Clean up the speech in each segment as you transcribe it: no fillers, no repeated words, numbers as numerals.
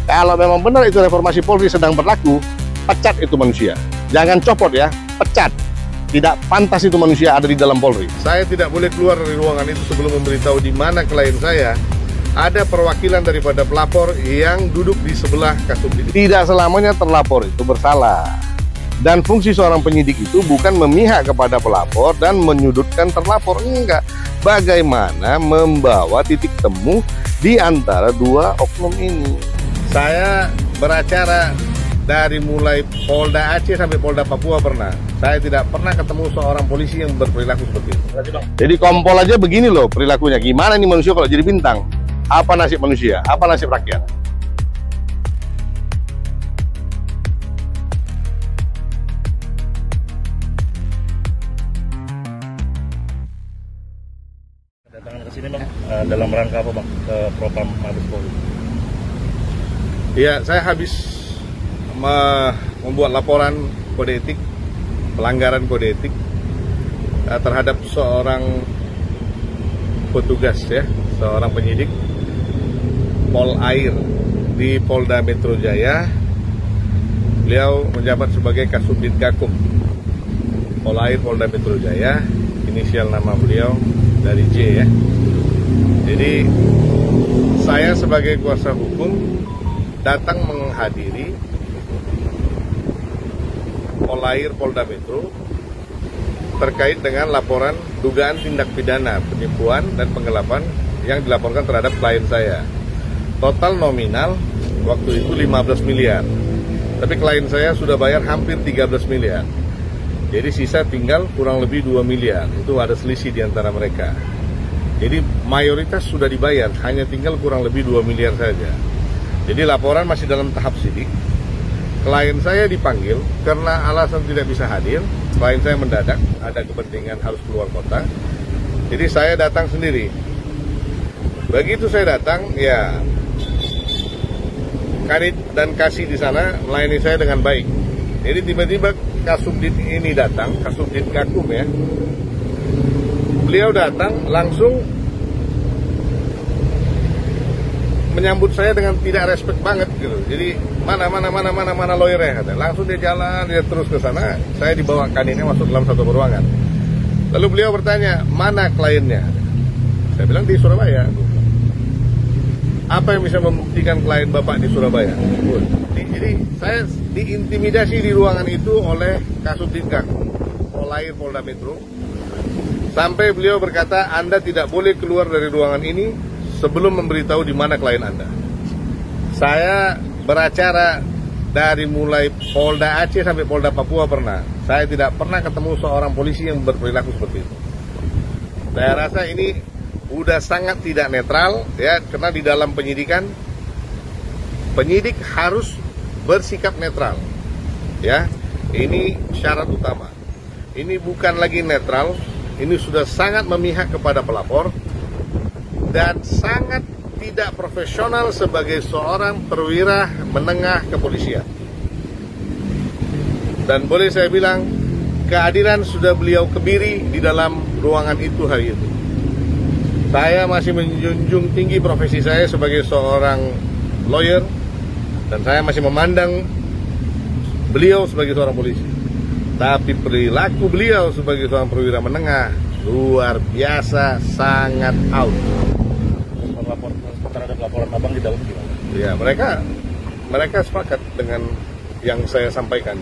Kalau memang benar itu reformasi Polri sedang berlaku, pecat itu manusia. Jangan copot ya, pecat. Tidak pantas itu manusia ada di dalam Polri. Saya tidak boleh keluar dari ruangan itu sebelum memberitahu di mana klien saya. Ada perwakilan daripada pelapor yang duduk di sebelah Kasubdit. Tidak selamanya terlapor itu bersalah. Dan fungsi seorang penyidik itu bukan memihak kepada pelapor dan menyudutkan terlapor. Enggak. Bagaimana membawa titik temu di antara dua oknum ini. Saya beracara dari mulai Polda Aceh sampai Polda Papua pernah. Saya tidak pernah ketemu seorang polisi yang berperilaku seperti itu. Jadi kompol aja begini loh perilakunya. Gimana nih manusia kalau jadi bintang? Apa nasib manusia? Apa nasib rakyat? Kedatangan ke sini bang, dalam rangka apa bang? Ke Propam Mabes Polri. Ya, saya habis membuat laporan kode etik, pelanggaran kode etik terhadap seorang petugas ya, seorang penyidik Polair di Polda Metro Jaya. Beliau menjabat sebagai Kasubdit Gakum Polair Polda Metro Jaya, inisial nama beliau dari J ya. Jadi saya sebagai kuasa hukum datang menghadiri Polair Polda Metro terkait dengan laporan dugaan tindak pidana penipuan dan penggelapan yang dilaporkan terhadap klien saya. Total nominal waktu itu 15 miliar. Tapi klien saya sudah bayar hampir 13 miliar. Jadi sisa tinggal kurang lebih 2 miliar. Itu ada selisih di antara mereka. Jadi mayoritas sudah dibayar, hanya tinggal kurang lebih 2 miliar saja. Jadi laporan masih dalam tahap sidik. Klien saya dipanggil karena alasan tidak bisa hadir. Klien saya mendadak, ada kepentingan harus keluar kota. Jadi saya datang sendiri. Begitu saya datang, ya Kanit dan Kasih di sana melayani saya dengan baik. Jadi tiba-tiba Kasubdit ini datang, Kasubdit Gakum ya. Beliau datang langsung menyambut saya dengan tidak respect banget gitu. Jadi mana lawyernya kata. Langsung dia jalan, dia terus ke sana. Saya dibawa Kanitnya masuk dalam satu ruangan. Lalu beliau bertanya, mana kliennya? Saya bilang di Surabaya. Apa yang bisa membuktikan klien Bapak di Surabaya? Jadi saya diintimidasi di ruangan itu oleh Kasubdit Gakum Polair Polda Metro. Sampai beliau berkata, Anda tidak boleh keluar dari ruangan ini sebelum memberitahu di mana klien Anda. Saya beracara dari mulai Polda Aceh sampai Polda Papua pernah. Saya tidak pernah ketemu seorang polisi yang berperilaku seperti itu. Saya rasa ini udah sangat tidak netral ya, karena di dalam penyidikan penyidik harus bersikap netral. Ya, ini syarat utama. Ini bukan lagi netral, ini sudah sangat memihak kepada pelapor dan sangat tidak profesional sebagai seorang perwira menengah kepolisian. Dan boleh saya bilang, keadilan sudah beliau kebiri di dalam ruangan itu hari itu. Saya masih menjunjung tinggi profesi saya sebagai seorang lawyer, dan saya masih memandang beliau sebagai seorang polisi. Tapi perilaku beliau sebagai seorang perwira menengah luar biasa, sangat out. Terhadap laporan abang di dalam gimana? Ya, mereka sepakat dengan yang saya sampaikan.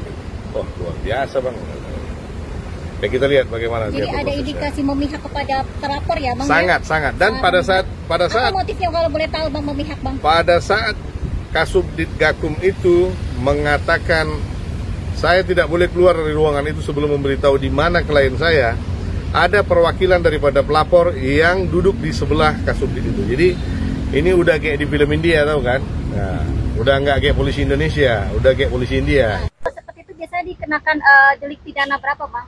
Oh, luar biasa bang. Ya, kita lihat bagaimana. Jadi ada indikasi memihak kepada terlapor ya bang? Sangat. Dan pada saat apa motifnya kalau boleh tahu bang memihak bang? Pada saat Kasubdit Gakum itu mengatakan saya tidak boleh keluar dari ruangan itu sebelum memberitahu di mana klien saya, ada perwakilan daripada pelapor yang duduk di sebelah Kasubdit itu. Jadi ini udah kayak di film India, tahu kan? Nah, udah nggak kayak polisi Indonesia, udah kayak polisi India. Seperti itu biasanya dikenakan delik pidana berapa bang?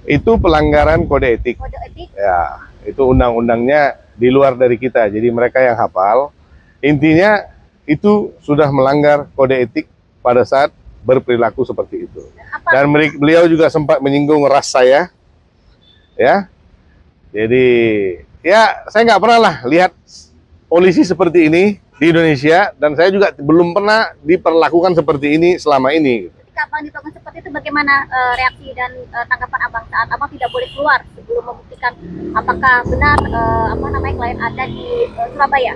Itu pelanggaran kode etik. Kode etik? Ya, itu undang-undangnya di luar dari kita. Jadi mereka yang hafal. Intinya itu sudah melanggar kode etik pada saat berperilaku seperti itu. Dan beliau juga sempat menyinggung ras saya. Ya, jadi ya saya nggak pernah lah lihat polisi seperti ini di Indonesia, dan saya juga belum pernah diperlakukan seperti ini selama ini. Ketika Abang diperlakukan seperti itu, bagaimana reaksi dan tanggapan Abang saat Abang tidak boleh keluar sebelum membuktikan apakah benar klien Anda di Surabaya?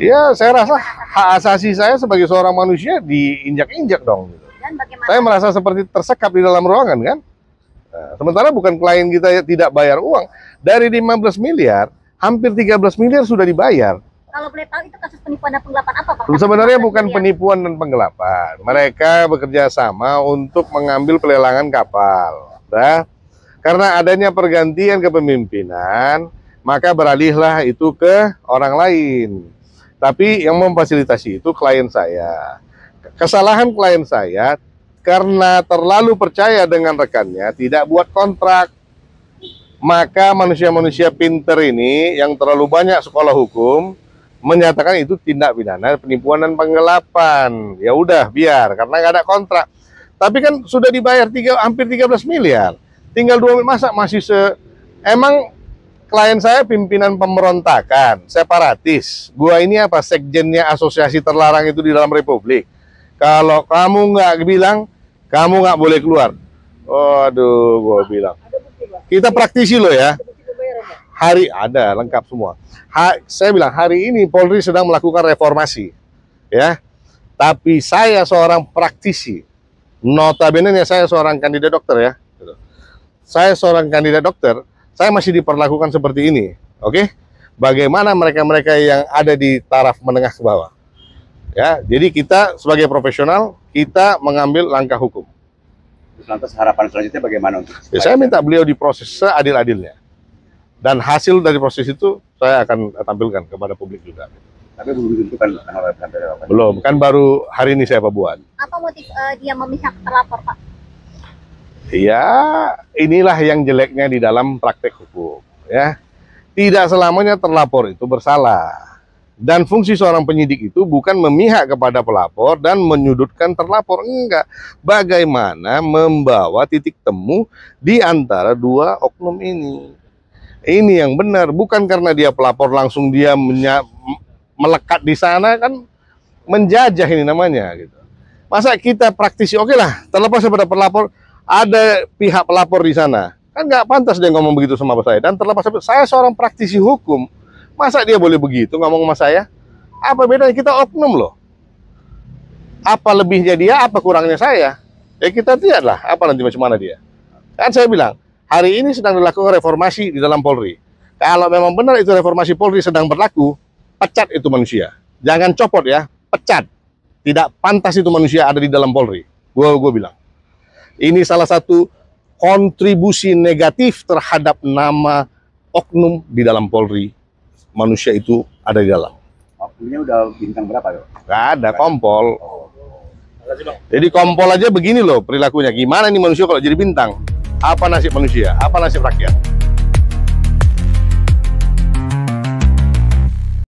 Ya, saya rasa hak asasi saya sebagai seorang manusia diinjak-injak dong. Dan bagaimana? Saya merasa seperti tersekap di dalam ruangan kan. Nah, sementara bukan klien kita yang tidak bayar uang. Dari 15 miliar, hampir 13 miliar sudah dibayar. Kalau boleh tahu itu kasus penipuan dan penggelapan apa, Bang? Sebenarnya bukan penipuan dan penggelapan. Mereka bekerja sama untuk mengambil pelelangan kapal. Nah, karena adanya pergantian kepemimpinan, maka beralihlah itu ke orang lain. Tapi yang memfasilitasi itu klien saya. Kesalahan klien saya karena terlalu percaya dengan rekannya, tidak buat kontrak. Maka manusia-manusia pinter ini yang terlalu banyak sekolah hukum menyatakan itu tindak pidana penipuan dan penggelapan. Ya udah biar, karena nggak ada kontrak. Tapi kan sudah dibayar hampir 13 miliar. Tinggal 2 masa masih emang klien saya pimpinan pemberontakan, separatis. Gua ini apa? Sekjennya asosiasi terlarang itu di dalam Republik. Kalau kamu nggak bilang, kamu nggak boleh keluar. Waduh, gua bilang. Kita praktisi loh ya. Hari ada lengkap semua. Saya bilang hari ini Polri sedang melakukan reformasi, ya. Tapi saya seorang praktisi. Notabene saya seorang kandidat dokter ya. Saya seorang kandidat dokter. Saya masih diperlakukan seperti ini, oke? Bagaimana mereka-mereka yang ada di taraf menengah ke bawah? Ya, jadi kita sebagai profesional kita mengambil langkah hukum. Lantas harapan selanjutnya bagaimana untuk? Ya, saya minta beliau diproses seadil-adilnya, dan hasil dari proses itu saya akan tampilkan kepada publik juga. Tapi belum ditentukan belum, kan baru hari ini saya buat. Apa motif dia memihak terlapor, Pak? Ya, inilah yang jeleknya di dalam praktek hukum, ya. Tidak selamanya terlapor itu bersalah. Dan fungsi seorang penyidik itu bukan memihak kepada pelapor dan menyudutkan terlapor, enggak. Bagaimana membawa titik temu di antara dua oknum ini. Ini yang benar, bukan karena dia pelapor langsung dia melekat di sana, kan menjajah ini namanya gitu. Masa kita praktisi, oke lah, terlepas daripada pelapor, ada pihak pelapor di sana, kan nggak pantas dia ngomong begitu sama saya. Dan terlepas saya seorang praktisi hukum, masa dia boleh begitu ngomong sama saya? Apa bedanya? Kita oknum loh. Apa lebihnya dia, apa kurangnya saya? Ya kita lihatlah apa nanti macam mana dia. Kan saya bilang hari ini sedang dilakukan reformasi di dalam Polri. Kalau memang benar itu reformasi Polri sedang berlaku, pecat itu manusia. Jangan copot ya, pecat. Tidak pantas itu manusia ada di dalam Polri. Gue bilang. Ini salah satu kontribusi negatif terhadap nama oknum di dalam Polri. Manusia itu ada di dalam. Oknumnya udah bintang berapa? Gak ada, kompol. Jadi kompol aja begini loh perilakunya. Gimana nih manusia kalau jadi bintang? Apa nasib manusia? Apa nasib rakyat?